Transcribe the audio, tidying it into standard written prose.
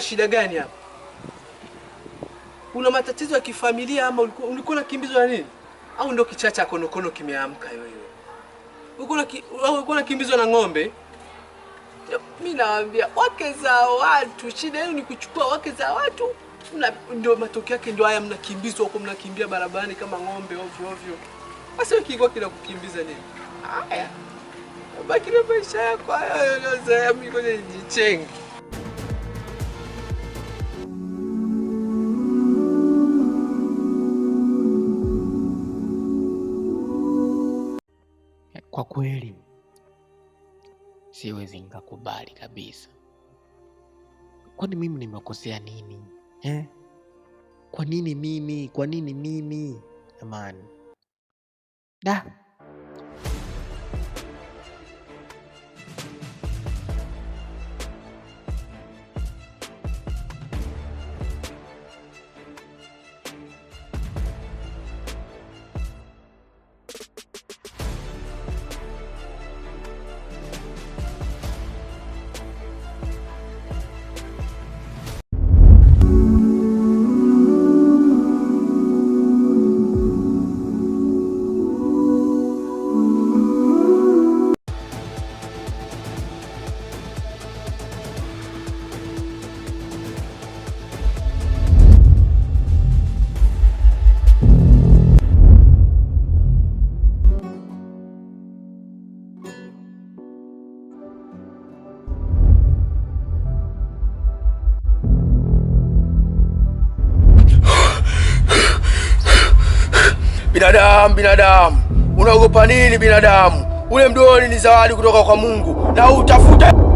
una shida gani hapa? Una matatizo ya kifamilia ama ulikuwa unakimbizwa na nini? Au ndio kichacha konokono kimeamka wewe? Ulikuwa unakimbizwa na ng'ombe? Mimi naambia wake za watu, shida yenu ni kuchukua wake za watu. Ndio matokeo yake ndio haya, mnakimbizwa huko, mnakimbia barabarani kama ng'ombe ovyo ovyo. Basi wewe kiko kinakukimbiza nini? Haya. Baki na maisha yako hayo, sasa mimi ngoja nijichenge. Kwa kweli siwezi nikakubali kabisa. Kwani mimi nimekosea nini? Kwa nini mimi? Jamani. Da. Binadamu, unaogopa nini binadamu? Ule mdoli ni zawadi kutoka kwa Mungu na utafuta